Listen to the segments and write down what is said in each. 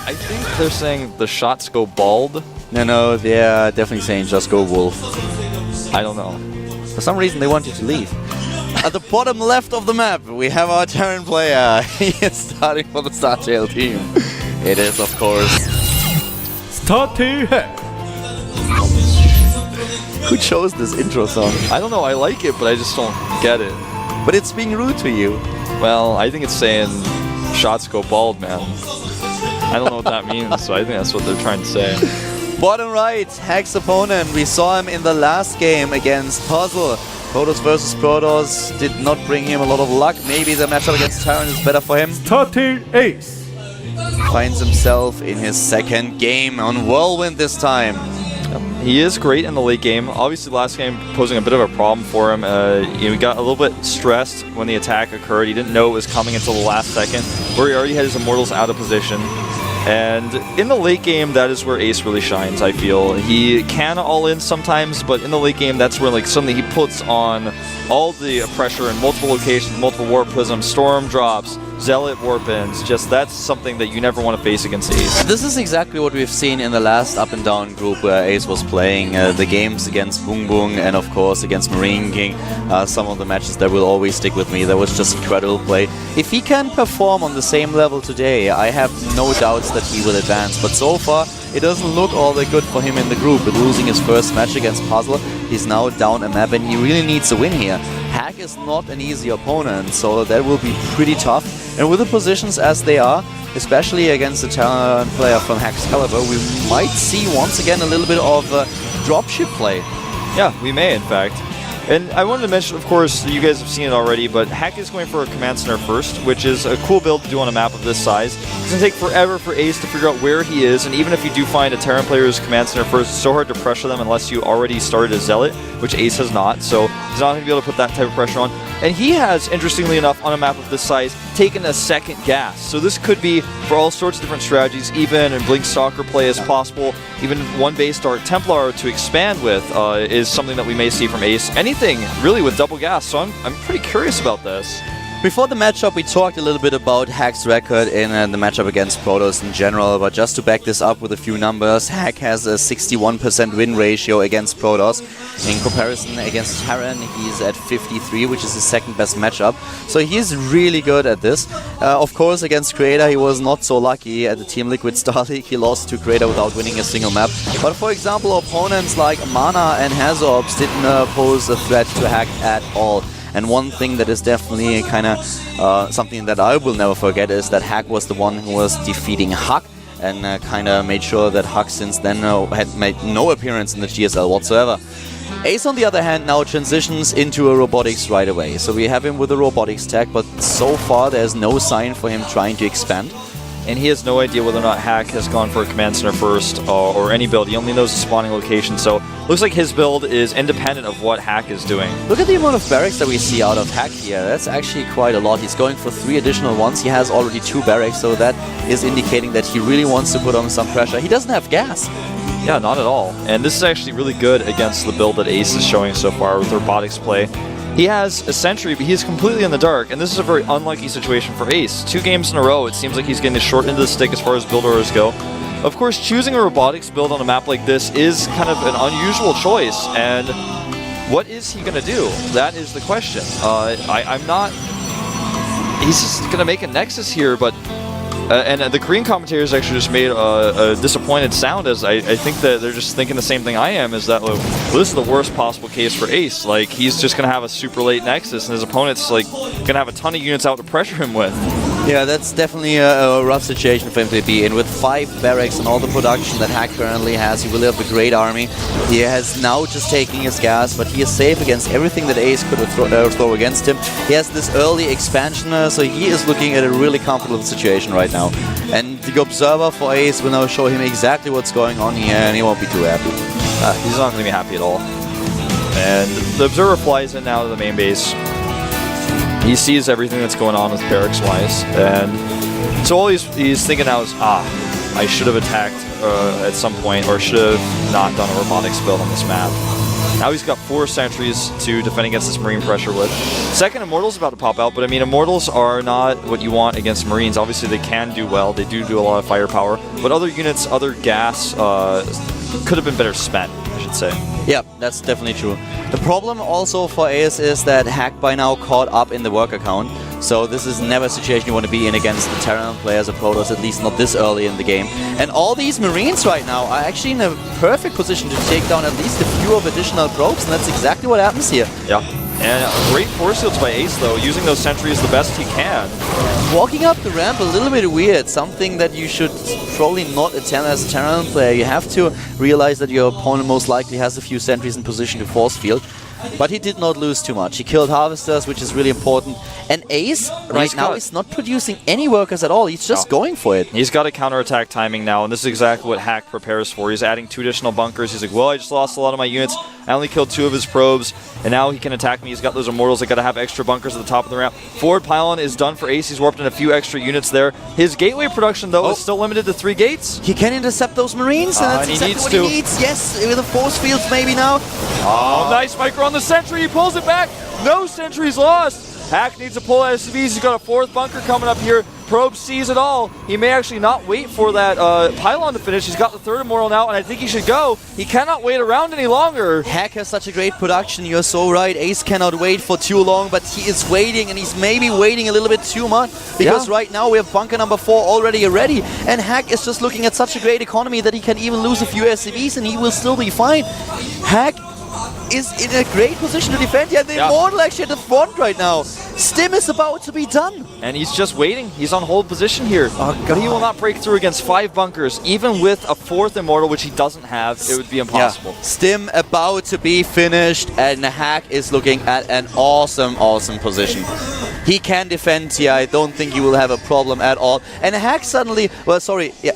I think they're saying the shots go bald. No, they're definitely saying just go Wolf. I don't know. For some reason, they want you to leave. At the bottom left of the map, we have our Terran player. He is starting for the StarTale team. It is, of course, StarTale. Who chose this intro song? I don't know, I like it, but I just don't get it. But it's being rude to you. Well, I think it's saying shots go bald, man. I don't know what that means, so I think that's what they're trying to say. Bottom right, Hack's opponent. We saw him in the last game against Puzzle. Protoss versus Protoss did not bring him a lot of luck. Maybe the matchup against Terran is better for him. StarTale Ace. Finds himself in his second game on Whirlwind this time. He is great in the late game. Obviously, last game posing a bit of a problem for him. He got a little bit stressed when the attack occurred. He didn't know it was coming until the last second, where he already had his Immortals out of position. And in the late game, that is where Ace really shines, I feel. He can all-in sometimes, but in the late game, that's where like suddenly he puts on all the pressure in multiple locations, multiple warp prisms, storm drops, zealot warp-ins. Just that's something that you never want to face against Ace. This is exactly what we've seen in the last Up and Down group where Ace was playing. The games against Boong Boong and of course against Marine King are some of the matches that will always stick with me. That was just incredible play. If he can perform on the same level today, I have no doubts that he will advance. But so far, it doesn't look all that good for him in the group. With losing his first match against Puzzle, he's now down a map and he really needs a win here. Hack is not an easy opponent, so that will be pretty tough. And with the positions as they are, especially against the Terran player from Hack's caliber, we might see once again a little bit of dropship play. Yeah, we may in fact. And I wanted to mention, of course, you guys have seen it already, but Hack is going for a Command Center first, which is a cool build to do on a map of this size. It's going to take forever for Ace to figure out where he is, and even if you do find a Terran player's Command Center first, it's so hard to pressure them unless you already started a Zealot, which Ace has not, so he's not going to be able to put that type of pressure on. And he has, interestingly enough, on a map of this size, taken a second gas. So this could be for all sorts of different strategies, even in Blink Stalker play as possible, even one base Dark Templar to expand with is something that we may see from Ace. Anything, really, with double gas, so I'm pretty curious about this. Before the matchup, we talked a little bit about Hack's record in the matchup against Protoss in general, but just to back this up with a few numbers, Hack has a 61% win ratio against Protoss. In comparison against Terran, he's at 53, which is his second best matchup. So he's really good at this. Of course, against Creator, he was not so lucky at the Team Liquid Star League. He lost to Creator without winning a single map. But for example, opponents like Mana and Hazorbs didn't pose a threat to Hack at all. And one thing that is definitely kind of something that I will never forget is that Hack was the one who was defeating Huck and kind of made sure that Huck since then had made no appearance in the GSL whatsoever. Ace, on the other hand, now transitions into a robotics right away. So we have him with a robotics tech, but so far there's no sign for him trying to expand. And he has no idea whether or not Hack has gone for a Command Center first or any build. He only knows the spawning location, so looks like his build is independent of what Hack is doing. Look at the amount of barracks that we see out of Hack here. That's actually quite a lot. He's going for 3 additional ones. He has already 2 barracks, so that is indicating that he really wants to put on some pressure. He doesn't have gas. Yeah, not at all. And this is actually really good against the build that Ace is showing so far with robotics play. He has a Sentry, but he is completely in the dark, and this is a very unlucky situation for Ace. 2 games in a row, it seems like he's getting the short end of the stick as far as build orders go. Of course, choosing a robotics build on a map like this is kind of an unusual choice, and what is he going to do? That is the question. I'm not... He's just going to make a Nexus here, but... and the Korean commentators actually just made a disappointed sound, as I think that they're just thinking the same thing I am, is that, well, this is the worst possible case for Ace. Like, he's just going to have a super late Nexus, and his opponent's, like, going to have a ton of units out to pressure him with. Yeah, that's definitely a rough situation for him to be in. With 5 barracks and all the production that Hack currently has, he will have a great army. He has now just taking his gas, but he is safe against everything that Ace could throw against him. He has this early expansion, so he is looking at a really comfortable situation right now. And the Observer for Ace will now show him exactly what's going on here, and he won't be too happy. He's not going to be happy at all. And the Observer flies in now to the main base. He sees everything that's going on with barracks-wise, and so all he's thinking now is, I should have attacked at some point, or should have not done a robotics build on this map. Now he's got 4 sentries to defend against this Marine pressure with. Second Immortal's about to pop out, but I mean, Immortals are not what you want against Marines. Obviously, they can do well. They do a lot of firepower, but other units, other gas, could have been better spent, I should say. Yeah, that's definitely true. The problem also for Ace is that Hack by now caught up in the worker count. So this is never a situation you want to be in against the Terran players or Protoss, at least not this early in the game. And all these Marines right now are actually in a perfect position to take down at least a few of additional probes, and that's exactly what happens here. Yeah. And great force fields by Ace, though, using those sentries the best he can. Walking up the ramp a little bit weird, something that you should probably not attempt as a Terran player. You have to realize that your opponent most likely has a few sentries in position to force field. But he did not lose too much. He killed Harvesters, which is really important. And Ace, right now, is not producing any workers at all. He's just going for it. He's got a counterattack timing now, and this is exactly what Hack prepares for. He's adding 2 additional bunkers. He's like, well, I just lost a lot of my units. I only killed 2 of his probes, and now he can attack me. He's got those Immortals. I got to have extra bunkers at the top of the ramp. Forward pylon is done for Ace. He's warped in a few extra units there. His gateway production, though, is still limited to 3 gates. He can intercept those Marines, and that's exactly what he needs. Yes, with the force fields maybe now. Oh, nice micro on the sentry. He pulls it back. No sentries lost. Hack needs to pull SCVs. He's got a 4th bunker coming up here. Probe sees it all. He may actually not wait for that pylon to finish. He's got the 3rd Immortal now, and I think he should go. He cannot wait around any longer. Hack has such a great production. You're so right. Ace cannot wait for too long, but he is waiting, and he's maybe waiting a little bit too much, because right now we have bunker number 4 already ready, and Hack is just looking at such a great economy that he can even lose a few SCVs, and he will still be fine. Hack is in a great position to defend. Yeah, the Immortal actually at the front right now. Stim is about to be done. And he's just waiting. He's on hold position here. But he will not break through against 5 bunkers. Even with a 4th Immortal, which he doesn't have, it would be impossible. Yeah. Stim about to be finished, and Hack is looking at an awesome, awesome position. He can defend here. I don't think he will have a problem at all. And Hack suddenly,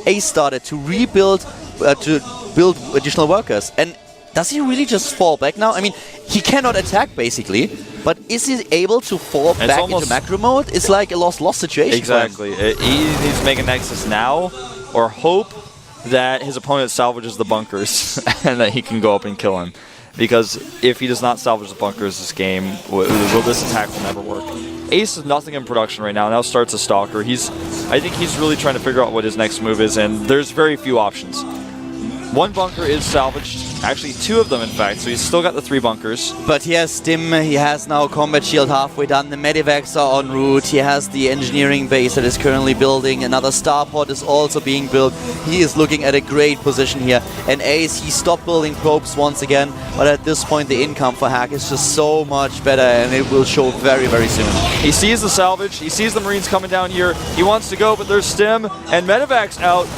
Ace started to rebuild, to build additional workers. And does he really just fall back now? I mean, he cannot attack, basically, but is he able to fall back into macro mode? It's like a lost situation. Exactly. He needs to make a Nexus now, or hope that his opponent salvages the bunkers, and that he can go up and kill him. Because if he does not salvage the bunkers this game, this attack will never work. Ace is nothing in production right now starts a Stalker. I think he's really trying to figure out what his next move is, and there's very few options. 1 bunker is salvaged. Actually, 2 of them, in fact. So he's still got the 3 bunkers. But he has Stim. He has now Combat Shield halfway done. The Medivacs are en route. He has the engineering base that is currently building. Another Starport is also being built. He is looking at a great position here. And Ace, he stopped building probes once again. But at this point, the income for Hack is just so much better. And it will show very, very soon. He sees the salvage. He sees the Marines coming down here. He wants to go, but there's Stim and Medivacs out.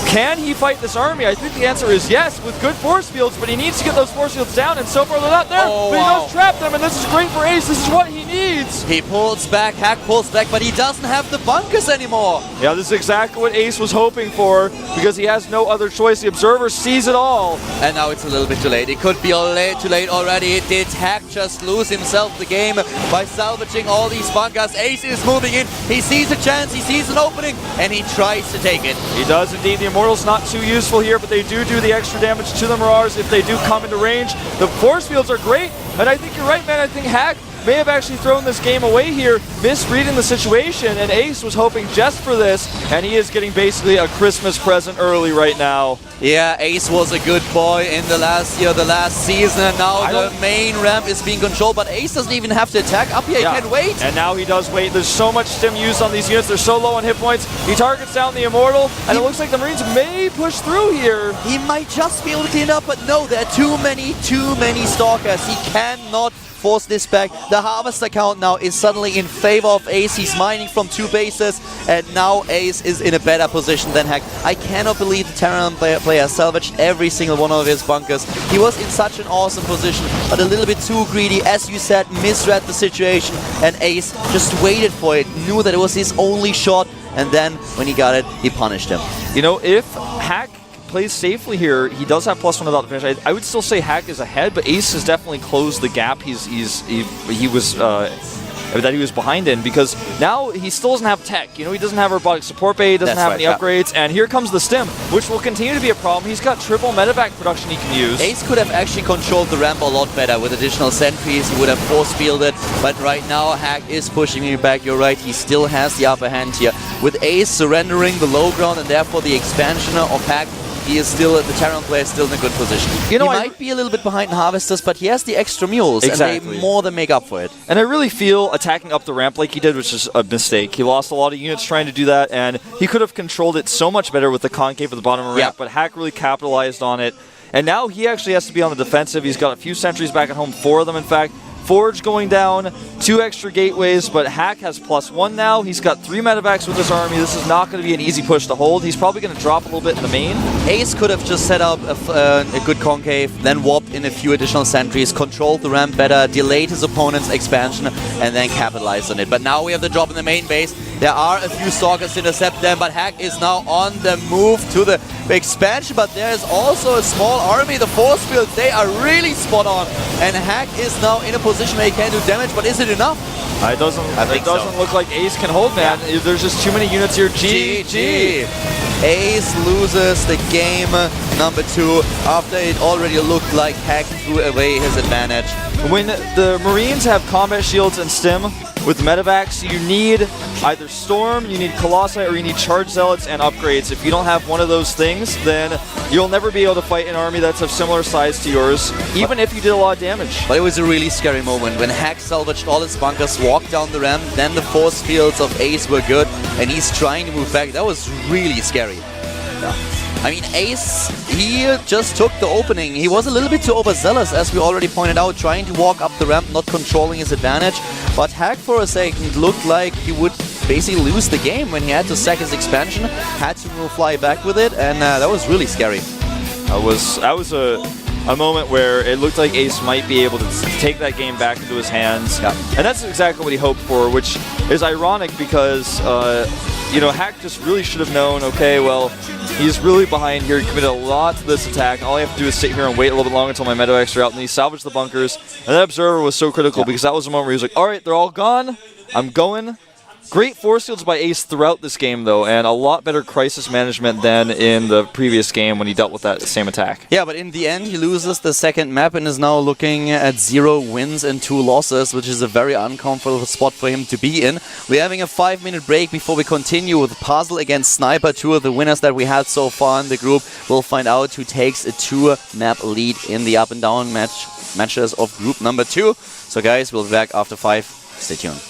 Can he fight this army? I think the answer is yes, with good force fields, but he needs to get those force fields down, and so far they're not there. But he does trap them, and this is great for Ace. This is what he needs. He pulls back, Hack pulls back, but he doesn't have the bunkers anymore. Yeah, this is exactly what Ace was hoping for, because he has no other choice. The Observer sees it all. And now it's a little bit too late. It could be too late already. Did Hack just lose himself the game by salvaging all these bunkers? Ace is moving in. He sees a chance, he sees an opening, and he tries to take it. He does indeed. The Immortal's not too useful here, but they do the extra damage to the Mirage if they do come into range. The force fields are great, and I think you're right, man. I think Hack may have actually thrown this game away here, misreading the situation, and Ace was hoping just for this, and he is getting basically a Christmas present early right now. Yeah, Ace was a good boy in the last season, and now the main ramp is being controlled, but Ace doesn't even have to attack up here, he can wait. And now he does wait. There's so much stim used on these units, they're so low on hit points. He targets down the Immortal, and it looks like the Marines may push through here. He might just be able to clean up, but no, there are too many Stalkers. He cannot force this back. The Harvester count now is suddenly in favor of Ace. He's mining from 2 bases, and now Ace is in a better position than Hack. I cannot believe the Terran player salvaged every single one of his bunkers. He was in such an awesome position, but a little bit too greedy, as you said, misread the situation, and Ace just waited for it, knew that it was his only shot, and then when he got it, he punished him. You know, if Hack plays safely here, he does have +1 without the finish. I would still say Hack is ahead, but Ace has definitely closed the gap. He was that he was behind in, because now he still doesn't have tech. You know, he doesn't have robotic support bay, he doesn't have any upgrades, and here comes the stim, which will continue to be a problem. He's got triple medevac production he can use. Ace could have actually controlled the ramp a lot better with additional sentries. He would have force fielded, but right now Hack is pushing me back. You're right, he still has the upper hand here. With Ace surrendering the low ground and therefore the expansion of Hack, he is still, the Terran player is still in a good position. You know, he might be a little bit behind in Harvesters, but he has the extra mules, and they more than make up for it. And I really feel attacking up the ramp like he did was just a mistake. He lost a lot of units trying to do that, and he could have controlled it so much better with the concave at the bottom of the ramp, but Hack really capitalized on it. And now he actually has to be on the defensive. He's got a few sentries back at home, 4 of them in fact. Forge going down, 2 extra gateways, but Hack has +1 now. He's got 3 medevacs with his army. This is not going to be an easy push to hold. He's probably going to drop a little bit in the main. Ace could have just set up a good concave, then warped in a few additional sentries, controlled the ramp better, delayed his opponent's expansion, and then capitalized on it. But now we have the drop in the main base. There are a few Stalkers to intercept them, but Hack is now on the move to the expansion, but there is also a small army. The force fields, they are really spot on, and Hack is now in a position where he can do damage, but is it enough? It doesn't look like Ace can hold, man. There's just too many units here. GG. Ace loses the game number 2 after it already looked like Hack threw away his advantage. When the Marines have combat shields and stim with medevacs, you need either Storm, you need Colossi, or you need Charge Zealots and upgrades. If you don't have one of those things, then you'll never be able to fight an army that's of similar size to yours, even if you did a lot of damage. But it was a really scary moment when Hack salvaged all his bunkers, walked down the ramp, then the force fields of Ace were good, and he's trying to move back. That was really scary. Yeah. I mean, Ace, he just took the opening. He was a little bit too overzealous, as we already pointed out, trying to walk up the ramp, not controlling his advantage. But Hack, for a second, looked like he would basically lose the game when he had to sack his expansion, had to fly back with it, and that was really scary. That was a moment where it looked like Ace might be able to take that game back into his hands. Yeah. And that's exactly what he hoped for, which is ironic because, you know, Hack just really should have known, okay, well, he's really behind here. He committed a lot to this attack. All I have to do is sit here and wait a little bit longer until my medevacs are out. And he salvaged the bunkers. And that Observer was so critical because that was the moment where he was like, all right, they're all gone. I'm going. Great force fields by Ace throughout this game, though, and a lot better crisis management than in the previous game when he dealt with that same attack. Yeah, but in the end, he loses the second map and is now looking at 0 wins and 2 losses, which is a very uncomfortable spot for him to be in. We're having a 5-minute break before we continue with Puzzle against Sniper, 2 of the winners that we had so far in the group. We'll find out who takes a 2-map lead in the up and down matches of group number 2. So guys, we'll be back after 5. Stay tuned.